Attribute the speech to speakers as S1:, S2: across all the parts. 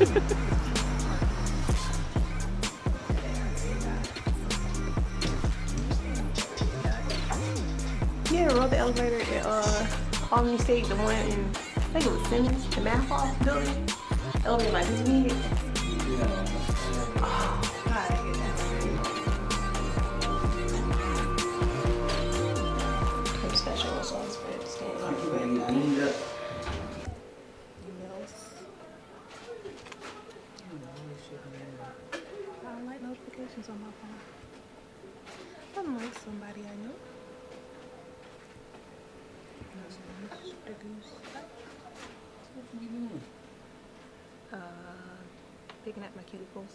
S1: Yeah, I rode the elevator at Albany State, the one in, I think it was Simmons, the math hall building. Elevator like this big. Oh, God, I get that. I'm special sauce for it. Standing on the emails. I don't like notifications on my phone. Unlike somebody I know.
S2: What you doing?
S1: Picking at my cuticles.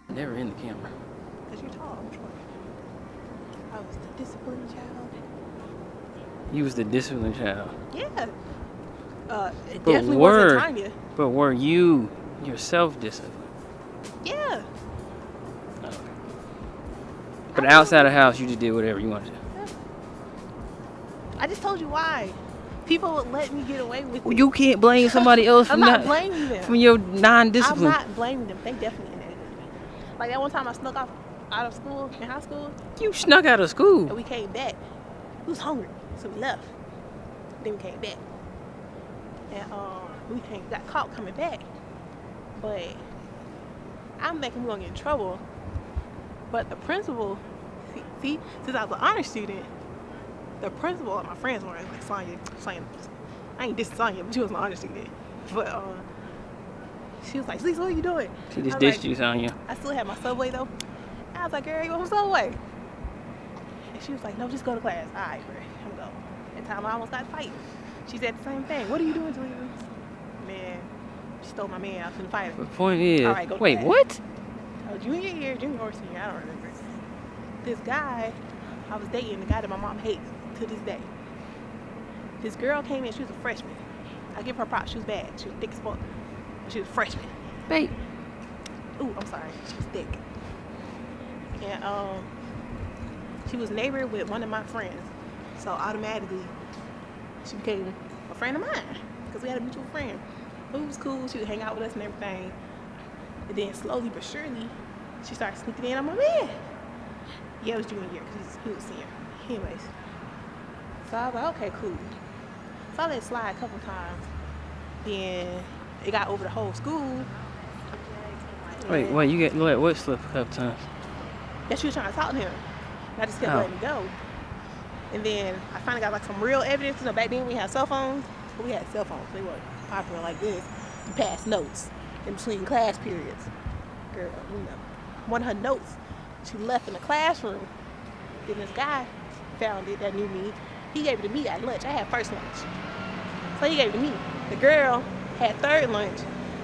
S2: Never in the camera.
S1: Because you're tall, I'm short. I was the disciplined child.
S2: You was the disciplined child.
S1: Yeah. It
S2: But
S1: definitely wasn't Tanya.
S2: But were you yourself disciplined?
S1: Yeah.
S2: Okay. But outside the house, you just did whatever you wanted to.
S1: I just told you why. People would let me get away with it.
S2: Well, you can't blame somebody else
S1: I'm
S2: from
S1: not blaming them.
S2: from your non-discipline.
S1: I'm not blaming them. They definitely in there. Like that one time I snuck off out of school in high school.
S2: You snuck out of school.
S1: And we came back. We was hungry, so we left. Then we came back, and got caught coming back. But I'm thinking we're gonna get in trouble. But the principal, see, since I was an honor student, the principal and my friends were like Sonya. I ain't dissing Sonya, but she was an honor student. But she was like, Jelisa, what are you doing?
S2: She just dissed you, Sonya.
S1: I still had my Subway though. And I was like, girl, you want some Subway? And she was like, no, just go to class. All right, bro, I'm gonna go. And time I almost got fighting. She said the same thing. What are you doing, Jelisa? Man, she stole my man. I was gonna fight her.
S2: The point is,
S1: all right, go to
S2: wait,
S1: class.
S2: what?
S1: Oh, junior or senior, I don't remember. This guy, I was dating, the guy that my mom hates to this day. This girl came in, she was a freshman. I give her props, she was bad. She was thick as fuck. She was a freshman.
S2: Babe.
S1: Ooh, I'm sorry. She was thick. And she was neighbor with one of my friends. So automatically, she became a friend of mine. Because we had a mutual friend. Who was cool, she would hang out with us and everything. And then slowly but surely, she started sneaking in on my man. Yeah, it was junior year because he was senior. Anyways. So I was like, okay, cool. So I let it slide a couple times. Then it got over the whole school.
S2: Wait, you get let what slip a couple times?
S1: That she was trying to talk to him. And I just kept letting it go. And then I finally got like some real evidence. You know, back then we had cell phones. But we had cell phones. They weren't popular like this. You pass notes in between class periods. Girl, you know. One of her notes, she left in the classroom. Then this guy found it that knew me. He gave it to me at lunch. I had first lunch. So he gave it to me. The girl had third lunch.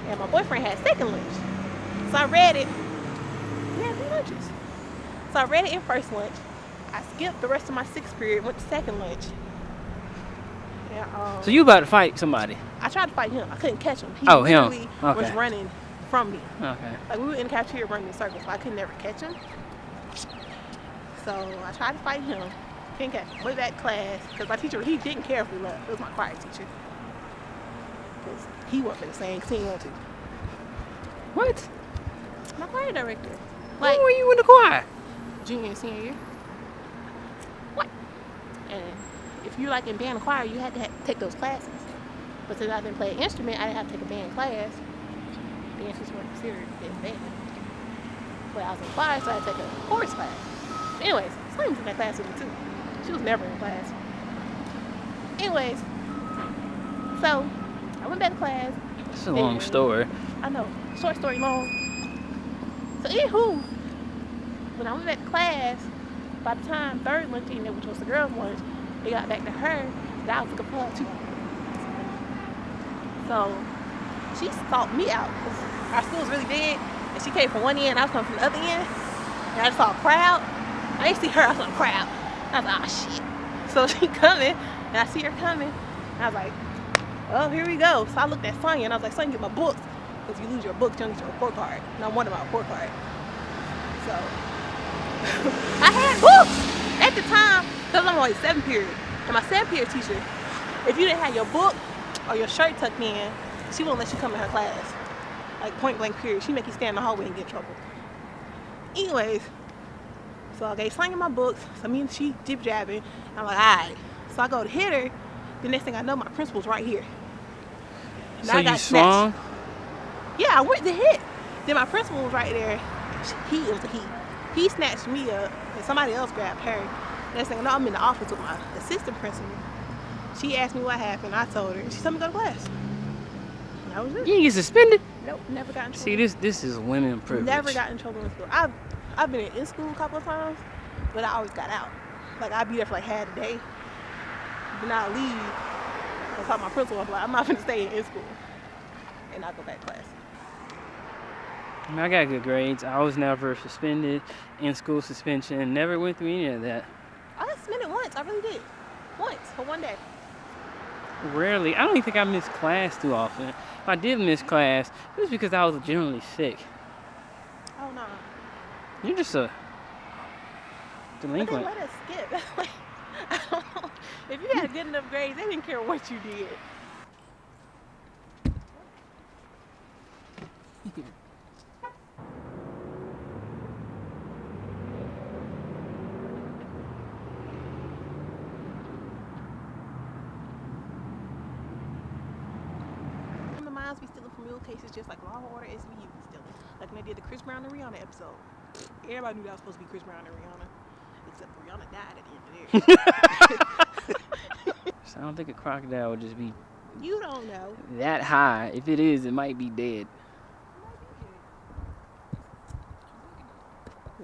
S1: And my boyfriend had second lunch. So I read it. We had 3 lunches. So I read it in first lunch. I skipped the rest of my sixth period, went to second lunch. And,
S2: so you about to fight somebody?
S1: I tried to fight him. I couldn't catch him. He
S2: him.
S1: literally
S2: Okay.
S1: was running from me.
S2: Okay.
S1: Like we were in the cafeteria running in circles, so I could never catch him. So I tried to fight him. Couldn't catch him. Went back to class because my teacher, he didn't care if we left. It was my choir teacher. Because he wasn't the same because he didn't want to.
S2: What?
S1: My choir director.
S2: When were you in the choir?
S1: Junior and senior year. What? And if you're like in band and choir, you had to take those classes. But since I didn't play an instrument, I didn't have to take a band class. Dance was more considered than band. But I was in choir, so I had to take a chorus class. Anyways, Slim was in that class with me too. She was never in class. Anyways, so I went back to class.
S2: It's a long story.
S1: I know, short story long. So anywho, when I went back to class, by the time third lunch came in, which was the girls' lunch, they got back to her, that I was looking for her too. So she sought me out because our school was really big, and she came from one end, I was coming from the other end, and I just saw a crowd. I didn't see her, I saw a crowd. I was like, oh shit. So she coming, and I see her coming, and I was like, oh, here we go. So I looked at Sonya, and I was like, Sonya, get my books. Because if you lose your books, you don't get your report card. And I wanted my report card. So I had books at the time, because I'm always 7th period. And my 7th period teacher, if you didn't have your book or your shirt tucked in, she won't let you come in her class. Like point blank period. She make you stand in the hallway and get in trouble. Anyways, so I gave Sonya my books. So me and she jib jabbing. I'm like, alright. So I go to hit her. The next thing I know, my principal's right here. And
S2: so you swung?
S1: Yeah, I went to hit. Then my principal was right there. It was a he. He snatched me up, and somebody else grabbed her. Next thing I know, I'm in the office with my assistant principal. She asked me what happened. I told her. She told me to go to class. And that was it.
S2: You didn't get suspended?
S1: Nope, never got in trouble.
S2: See, this is women privilege.
S1: Never got in trouble in school. I've been in school a couple of times, but I always got out. Like, I'd be there for like half a day. Then I'd leave. I told my principal, I was like, I'm not going to stay in school. And I'll go back to class.
S2: I mean, I got good grades. I was never suspended, in school suspension. Never went through any of that.
S1: I got suspended once. I really did. Once, for one day.
S2: Rarely. I don't even think I missed class too often. If I did miss class, it was because I was generally sick.
S1: Oh, no.
S2: You're just a delinquent.
S1: But they let us skip. Like, I don't know. If you had good enough grades, they didn't care what you did. Be stealing from real cases just like Law and Order SVU was stealing. Like when they did the Chris Brown and Rihanna episode. Everybody knew that was supposed to be Chris Brown and Rihanna. Except for Rihanna died at the end of theirs.
S2: So I don't think a crocodile would just be
S1: You don't know.
S2: that high. If it is, it might be dead.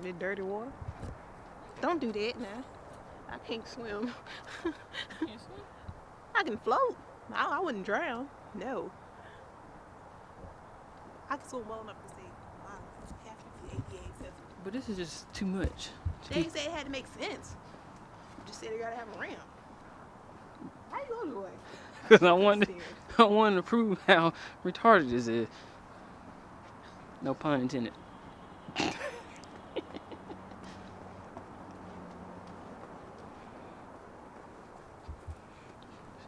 S1: The dirty water. Don't do that now. I can't swim.
S2: You can't swim?
S1: I can float. I wouldn't drown. No. I can swim well enough to say, wow, half 50 ADA accessible.
S2: But this is just too much.
S1: They didn't say it had to make sense. Just said they gotta have a ramp. Why you go the way?
S2: Because I wanted to prove how retarded this is. No pun intended. You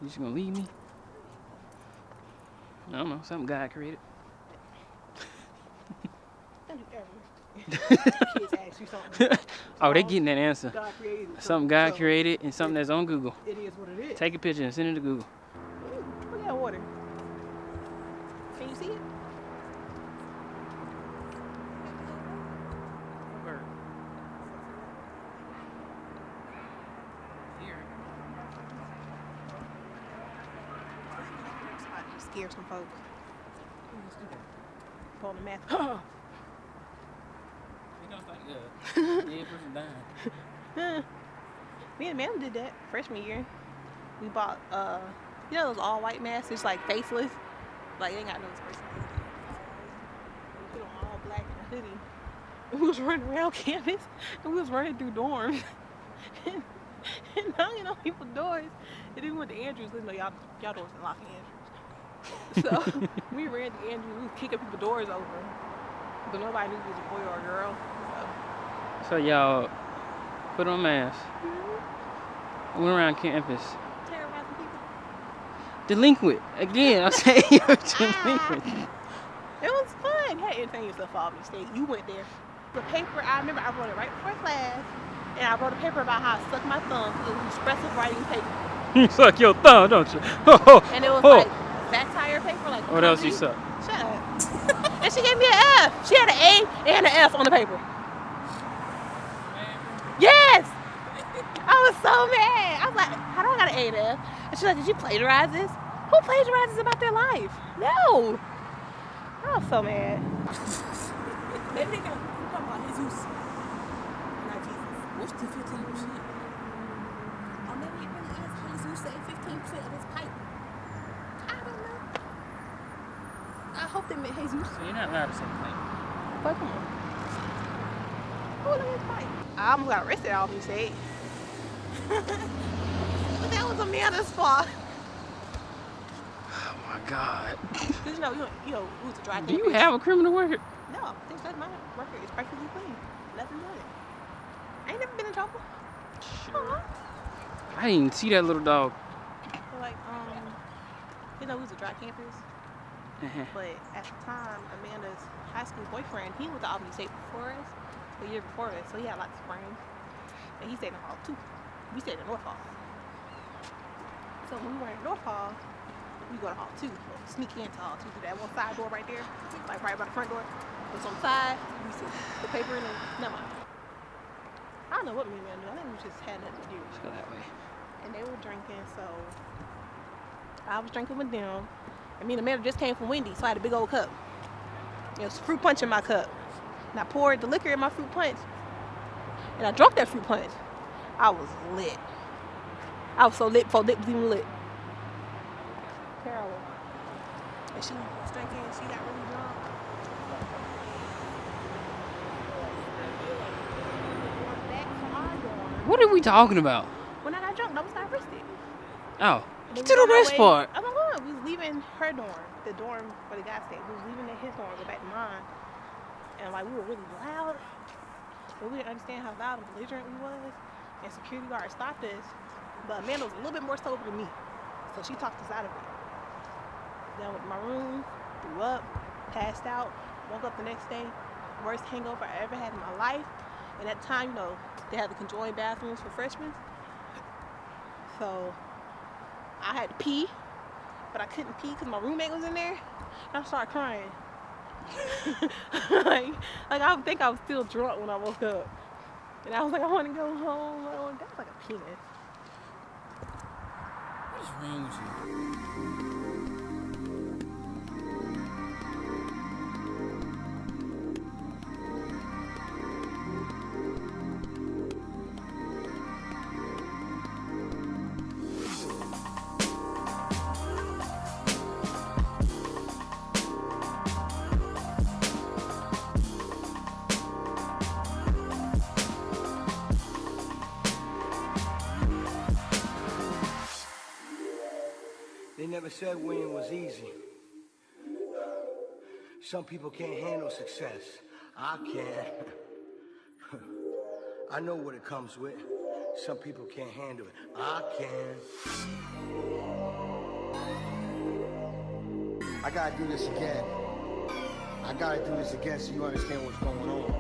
S2: just gonna leave me? I don't know, something God created.
S1: Kids ask you something.
S2: Oh, they getting that answer.
S1: God created
S2: Something God created and something that's on Google.
S1: It is what it is.
S2: Take a picture and send it to Google.
S1: Look at that water. Can you see it? Scare some folks. Pull the mask. Me and Ma'am did that freshman year. We bought you know those all white masks, it's like faceless. Like they ain't got no expression. We put on all black and a hoodie. And we was running around campus and we was running through dorms. and knocking on people's doors. And then we went to Andrews, you know, y'all doors and locking Andrews. So we ran to Andrews, we was kicking people's doors open. But nobody knew if it was a boy or a girl.
S2: So y'all put on masks. Went around campus.
S1: Terrorizing people.
S2: Delinquent. Again, I'm saying you're delinquent.
S1: It was fun. You had to entertain yourself all over the state. You went there. The paper, I remember I wrote it right before class. And I wrote a paper about how I sucked my thumb. It was expressive writing paper.
S2: You suck your thumb, don't you?
S1: And it was like satire paper. Like
S2: what else you suck?
S1: Shut up. And she gave me an F. She had an A and an F on the paper. Yes! I was so mad. I was like, how do I got an A and an F? And she's like, did you plagiarize this? Who plagiarizes about their life? No. I was so mad. Maybe they got talking about Jesus. Not Jesus. What's the 15%? Or maybe it really is Jesus saved 15% of his pipe. I don't know. hope they met Jesus.
S2: So you're not allowed to say Klymera.
S1: But come on. Oh, look at his bike. I almost got arrested off you said. But that was Amanda's fault.
S2: Oh my God.
S1: Cause you know, we was a dry
S2: Do you have a criminal record?
S1: No, things like my record is perfectly clean. Nothing done it. I ain't never been in trouble.
S2: Sure. I didn't even see that little dog.
S1: So like, we was a dry campus. But at the time, Amanda's high school boyfriend, he was the Albany State before us, the year before us, so he had lots of friends. And he stayed in Hall too. We stayed in North Hall. So when we were in North Hall, we go to Hall 2. We'll sneak into Hall 2 through that one side door right there, like right by the front door. It's on the side. We see the paper in there. Never mind. I don't know what me and Amanda do. I think we just had nothing to do.
S2: Let's go that way.
S1: And they were drinking, so I was drinking with them. And me and Amanda just came from Wendy's, so I had a big old cup. There was fruit punch in my cup. And I poured the liquor in my fruit punch. And I drank that fruit punch. I was lit. I was so lit before lit was even lit. Terrible. And she was drinking, she got really drunk.
S2: What are we talking about?
S1: When I got drunk, I was got arrested.
S2: Oh, get to the rest part.
S1: Oh my God, we was leaving her dorm, the dorm where the guy stayed. We was leaving his dorm, go back to mine. And like we were really loud. But we didn't understand how loud and belligerent we was. And security guard stopped us. But Amanda was a little bit more sober than me. So she talked us out of it. Then went to my room, threw up, passed out, woke up the next day. Worst hangover I ever had in my life. And at the time, they had the conjoined bathrooms for freshmen. So I had to pee, but I couldn't pee because my roommate was in there. And I started crying. like I would think I was still drunk when I woke up. And I was like, I want to go home. That was like a penis.
S2: What is wrong with you?
S3: They never said winning was easy. Some people can't handle success. I can. I know what it comes with. Some people can't handle it. I can. I gotta do this again. I gotta do this again so you understand what's going on.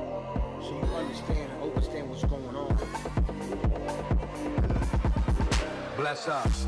S3: So you understand and understand what's going on. Bless us.